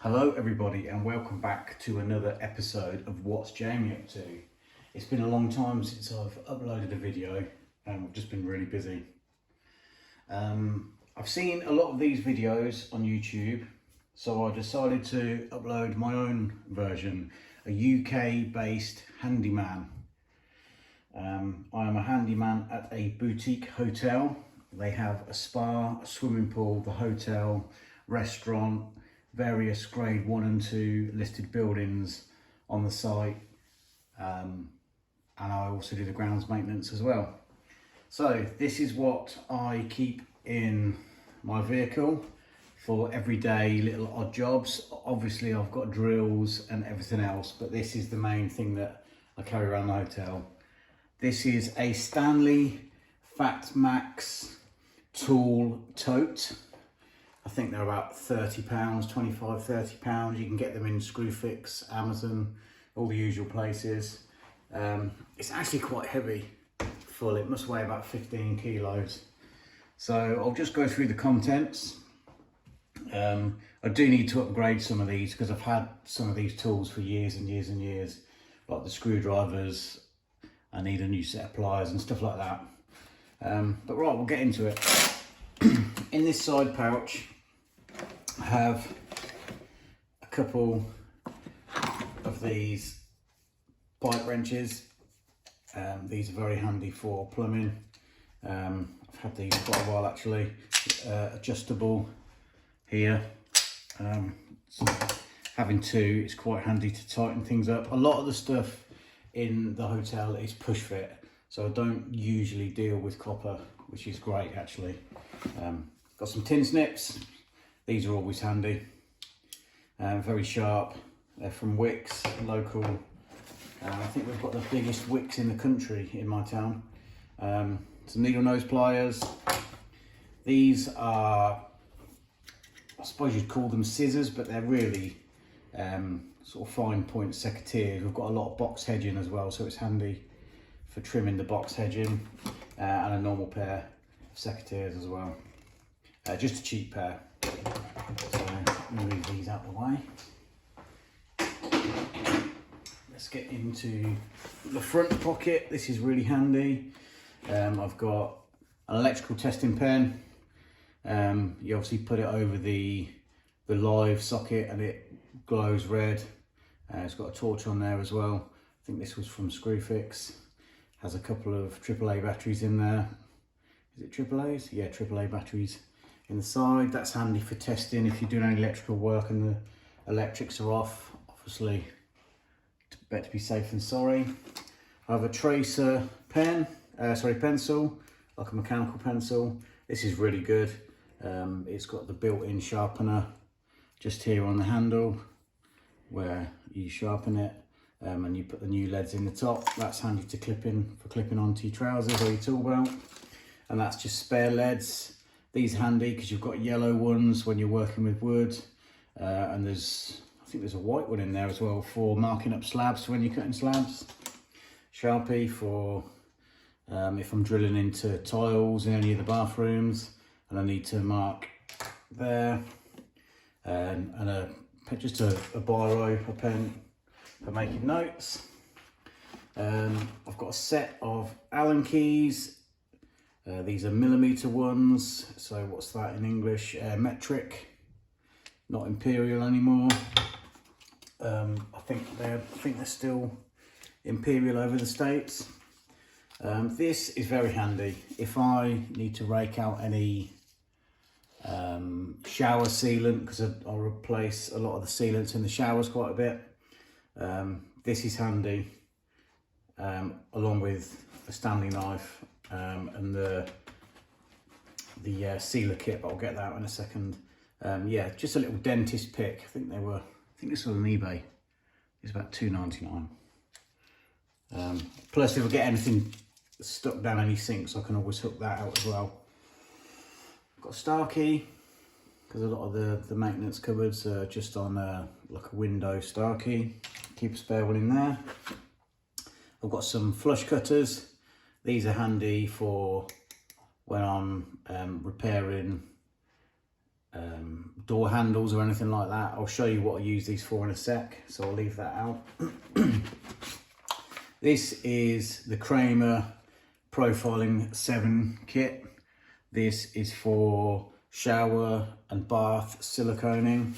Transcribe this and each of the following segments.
Hello everybody and welcome back to another episode of What's Jamie Up To. It's been a long time since I've uploaded a video and I've just been really busy. I've seen a lot of these videos on YouTube, so I decided to upload my own version, a UK based handyman. I am a handyman at a boutique hotel. They have a spa, a swimming pool, the hotel, restaurant, various grade 1 and 2 listed buildings on the site, and I also do the grounds maintenance as well. So this is what I keep in my vehicle for everyday little odd jobs. Obviously I've got drills and everything else, but this is the main thing that I carry around the hotel. This is a Stanley Fat Max tool tote. I think they're about £30, 25, £30. You can get them in Screwfix, Amazon, all the usual places. It's actually quite heavy, full. It must weigh about 15 kilos. So I'll just go through the contents. I do need to upgrade some of these because I've had some of these tools for years and years and years, like the screwdrivers. I need a new set of pliers and stuff like that. But right, we'll get into it. In this side pouch, I have a couple of these pipe wrenches. These are very handy for plumbing. I've had these quite a while actually. Adjustable here. So having two is quite handy to tighten things up. A lot of the stuff in the hotel is push fit, so I don't usually deal with copper, which is great actually. Got some tin snips. These are always handy. Very sharp. They're from Wickes, local. I think we've got the biggest Wickes in the country in my town. Some needle nose pliers. These are, I suppose you'd call them scissors, but they're really sort of fine point secateurs. We've got a lot of box hedging as well, so it's handy for trimming the box hedging, and a normal pair of secateurs as well. Just a cheap pair. So move these out the way. Let's get into the front pocket. This is really handy. I've got an electrical testing pen. You obviously put it over the live socket and it glows red. It's got a torch on there as well. I think this was from Screwfix. Has a couple of AAA batteries in there. Is it AAAs? Yeah, AAA batteries in the side. That's handy for testing if you're doing any electrical work and the electrics are off. Obviously, better to be safe than sorry. I have a tracer pen, pencil, like a mechanical pencil. This is really good. It's got the built-in sharpener just here on the handle where you sharpen it, and you put the new leads in the top. That's handy to clipping onto your trousers or your tool belt. And that's just spare leads. These are handy because you've got yellow ones when you're working with wood, and I think there's a white one in there as well for marking up slabs when you're cutting slabs. Sharpie for if I'm drilling into tiles in any of the bathrooms and I need to mark there, and just a biro, a pen for making notes. I've got a set of Allen keys. These are millimeter ones, so what's that in English? Metric, not imperial anymore. I think they're still imperial over the States. This is very handy if I need to rake out any shower sealant, because I'll replace a lot of the sealants in the showers quite a bit. This is handy, along with a Stanley knife and the sealer kit, but I'll get that in a second. Yeah, just a little dentist pick. I think this was on eBay. It's about £2.99. Plus, if I get anything stuck down any sinks, I can always hook that out as well. I've got a star key because a lot of the maintenance cupboards are just on like a window star key. Keep a spare one in there. I've got some flush cutters. These are handy for when I'm repairing door handles or anything like that. I'll show you what I use these for in a sec, so I'll leave that out. This is the Kramer Profiling 7 kit. This is for shower and bath siliconing.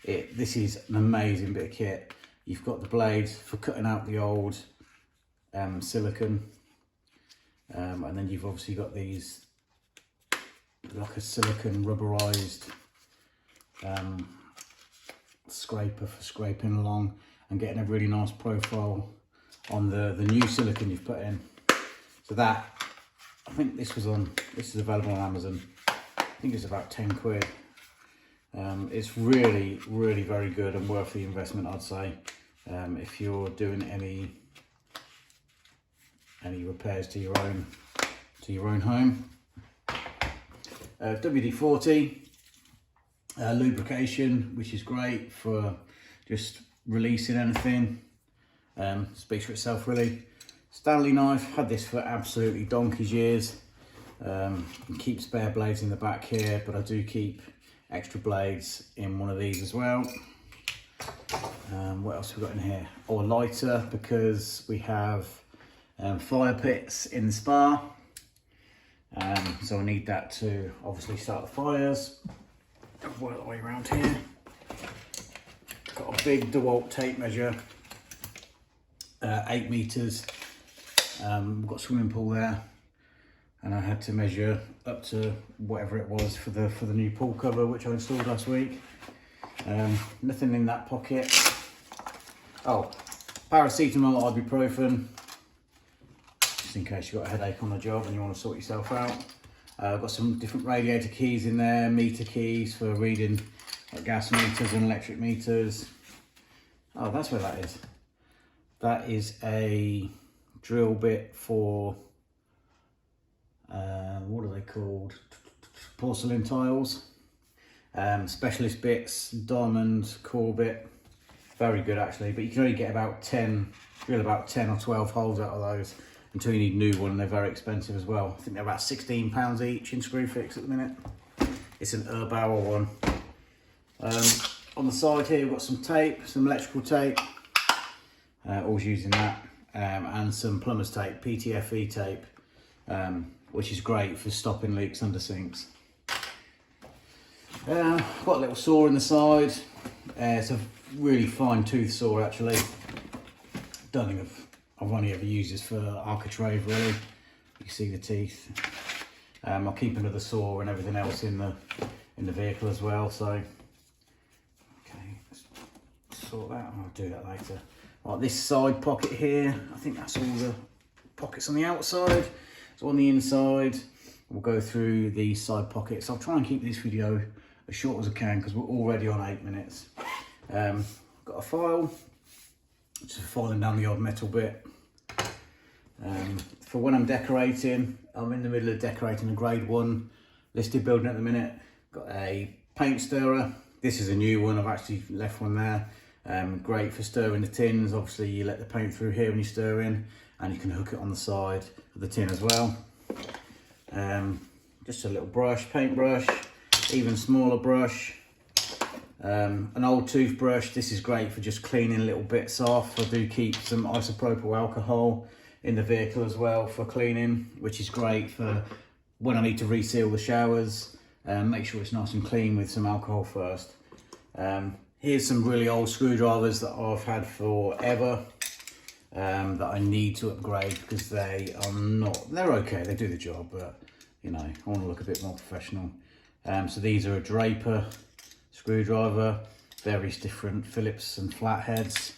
This is an amazing bit of kit. You've got the blades for cutting out the old silicone, and then you've obviously got these like a silicone rubberized scraper for scraping along and getting a really nice profile on the new silicone you've put in. So that, I think this is available on Amazon. I think it's about 10 quid. It's really very good and worth the investment, I'd say, if you're doing any repairs to your own home. WD-40 lubrication, which is great for just releasing anything. Speaks for itself really. Stanley knife, had this for absolutely donkey's years. Keep spare blades in the back here, but I do keep extra blades in one of these as well. What else have we got in here? Oh, a lighter, because we have fire pits in the spa. So I need that to obviously start the fires. Work the way around here. Got a big DeWalt tape measure, 8 meters. We've got a swimming pool there, and I had to measure up to whatever it was for the new pool cover, which I installed last week. Nothing in that pocket. Oh, paracetamol, ibuprofen, just in case you've got a headache on the job and you want to sort yourself out. I've got some different radiator keys in there, meter keys for reading like gas meters and electric meters. Oh, that's where that is. That is a drill bit for, what are they called? Porcelain tiles. Specialist bits, diamond core bit. Very good actually, but you can only get drill about 10 or 12 holes out of those until you need a new one, and they're very expensive as well. I think they're about £16 each in Screwfix at the minute. It's an Erbauer one. On the side here, we've got some tape, some electrical tape. Always using that. And some plumber's tape, PTFE tape, which is great for stopping leaks under sinks. Got a little saw in the side. It's a really fine tooth saw actually. I've only ever used this for architrave really. You can see the teeth. I'll keep another saw and everything else in the vehicle as well. So, okay, let's sort that. I'll do that later. Right, this side pocket here, I think that's all the pockets on the outside. So on the inside, we'll go through the side pockets. I'll try and keep this video as short as I can because we're already on 8 minutes. Got a file, just filing down the odd metal bit. For when I'm decorating, I'm in the middle of decorating a grade 1 listed building at the minute. Got a paint stirrer. This is a new one, I've actually left one there. Great for stirring the tins. Obviously you let the paint through here when you stir in, and you can hook it on the side of the tin as well. Just a little brush, paint brush, even smaller brush. An old toothbrush. This is great for just cleaning little bits off. I do keep some isopropyl alcohol in the vehicle as well for cleaning, which is great for when I need to reseal the showers. Make sure it's nice and clean with some alcohol first. Here's some really old screwdrivers that I've had forever, that I need to upgrade because they're okay, they do the job, but you know, I want to look a bit more professional. So these are a Draper screwdriver, various different Phillips and flatheads.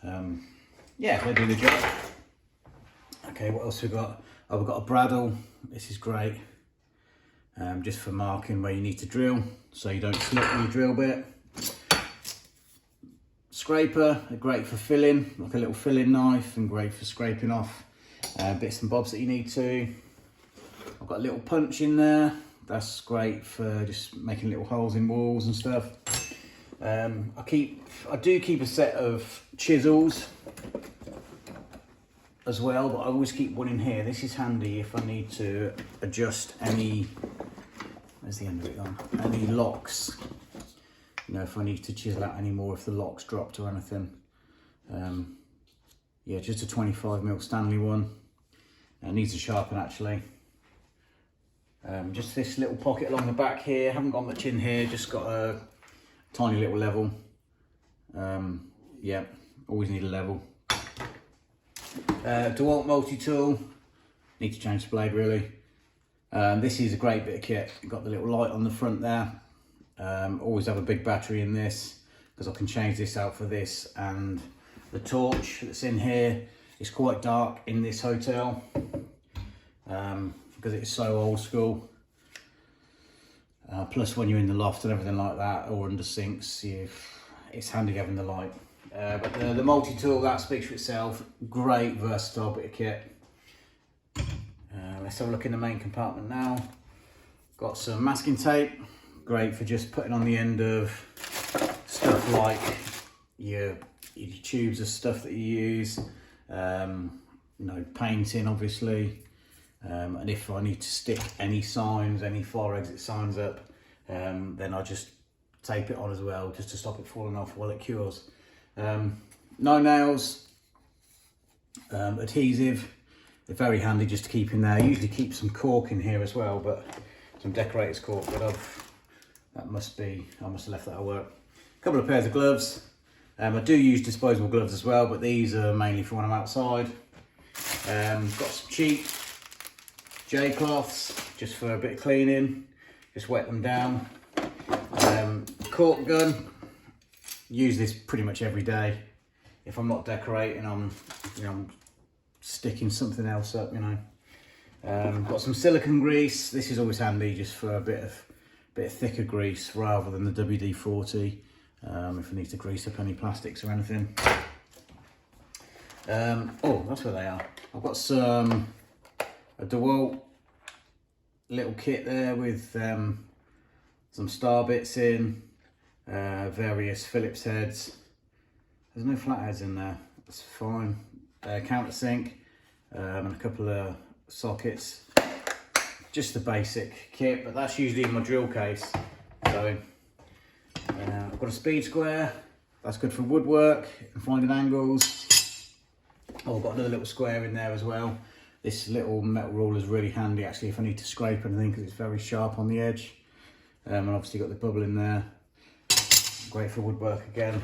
Yeah, they do the job. Okay, what else we got? Oh, we've got a Bradle. This is great, just for marking where you need to drill, so you don't slip your drill bit. Scraper, great for filling, like a little filling knife, and great for scraping off bits and bobs that you need to. I've got a little punch in there. That's great for just making little holes in walls and stuff. I do keep a set of chisels as well, but I always keep one in here. This is handy if I need to adjust any Where's the end of it gone? Any locks, you know, if I need to chisel out any more, if the lock's dropped or anything. Yeah, just a 25mm Stanley one. It needs a sharpen actually. Just this little pocket along the back here. Haven't got much in here, just got a tiny little level. Yeah, always need a level. DeWalt multi-tool. Need to change the blade really. This is a great bit of kit. You've got the little light on the front there. Always have a big battery in this because I can change this out for this, and the torch that's in here is quite dark in this hotel because it's so old school. Plus when you're in the loft and everything like that, or under sinks, it's handy having the light. But the multi-tool, that speaks for itself. Great versatile bit of kit. Let's have a look in the main compartment now. Got some masking tape, great for just putting on the end of stuff like your tubes of stuff that you use, you know, painting obviously, and if I need to stick any signs, any fire exit signs up, then I just tape it on as well, just to stop it falling off while it cures. No nails, adhesive. They're very handy just to keep in there. I usually keep some cork in here as well, but some decorator's cork, but I must have left that at work. A couple of pairs of gloves. I do use disposable gloves as well, but these are mainly for when I'm outside. Got some cheap J-cloths, just for a bit of cleaning, just wet them down. Cork gun, use this pretty much every day. If I'm not decorating, I'm sticking something else up, you know. Got some silicone grease. This is always handy just for a bit of thicker grease rather than the WD-40 if I need to grease up any plastics or anything. Oh, that's where they are. I've got a DeWalt little kit there with some star bits in, various Phillips heads. There's no flatheads in there, that's fine. Countersink, and a couple of sockets. Just the basic kit, but that's usually in my drill case. So I've got a speed square, that's good for woodwork and finding angles. Oh, I've got another little square in there as well. This little metal ruler is really handy actually if I need to scrape anything, because it's very sharp on the edge. And obviously got the bubble in there. Great for woodwork again.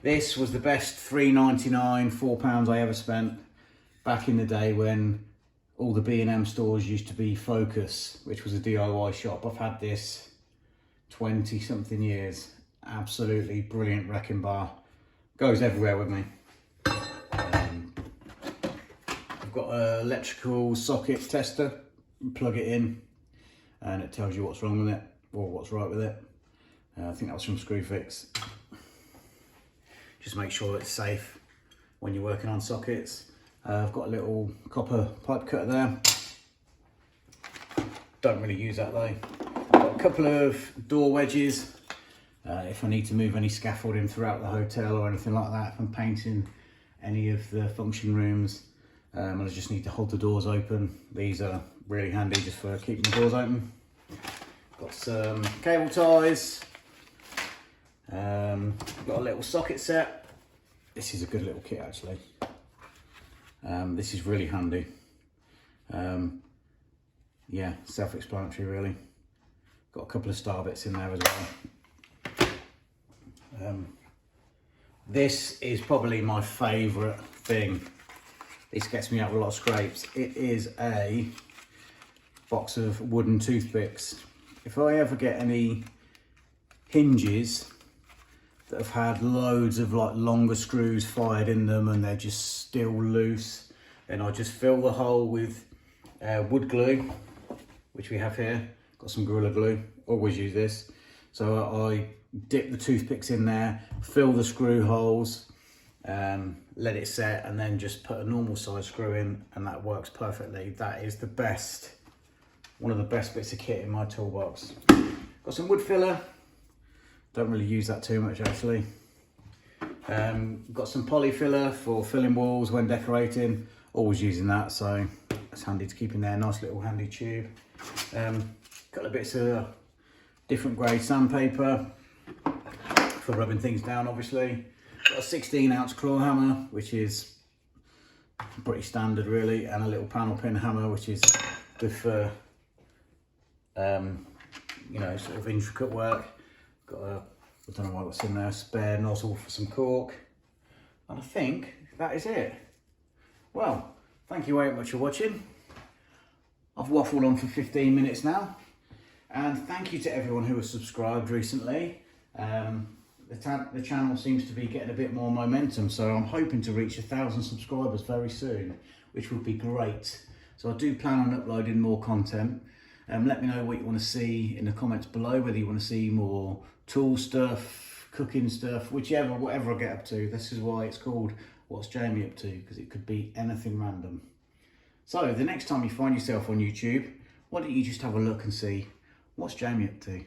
This was the best £3.99, £4 I ever spent back in the day when all the B&M stores used to be Focus, which was a DIY shop. I've had this 20 something years. Absolutely brilliant wrecking bar. Goes everywhere with me. I've got an electrical socket tester. Plug it in and it tells you what's wrong with it or what's right with it. I think that was from Screwfix. Just make sure it's safe when you're working on sockets. I've got a little copper pipe cutter there. Don't really use that though. Got a couple of door wedges. If I need to move any scaffolding throughout the hotel or anything like that, if I'm painting any of the function rooms, and I just need to hold the doors open. These are really handy just for keeping the doors open. Got some cable ties. Got a little socket set. This is a good little kit actually. This is really handy. Yeah, self-explanatory really. Got a couple of star bits in there as well. This is probably my favourite thing. This gets me out of a lot of scrapes. It is a box of wooden toothpicks. If I ever get any hinges that have had loads of like longer screws fired in them and they're just still loose, then I just fill the hole with wood glue, which we have here. Got some Gorilla Glue, always use this. So I dip the toothpicks in there, fill the screw holes, let it set, and then just put a normal size screw in, and that works perfectly. That is the best, one of the best bits of kit in my toolbox. Got some wood filler. Don't really use that too much actually. Got some poly filler for filling walls when decorating. Always using that, so it's handy to keep in there. Nice little handy tube. couple of bits of different grade sandpaper for rubbing things down, obviously. Got a 16-ounce claw hammer, which is pretty standard really, and a little panel pin hammer, which is good for you know, sort of intricate work. Got a, I don't know what's in there, spare nozzle for some cork, and I think that is it. Well, thank you very much for watching. I've waffled on for 15 minutes now, and thank you to everyone who has subscribed recently. The channel seems to be getting a bit more momentum, so I'm hoping to reach 1,000 subscribers very soon, which would be great. So I do plan on uploading more content. Let me know what you want to see in the comments below, whether you want to see more tool stuff, cooking stuff, whatever I get up to. This is why it's called What's Jamie Up To, because it could be anything random. So the next time you find yourself on YouTube, why don't you just have a look and see what's Jamie up to?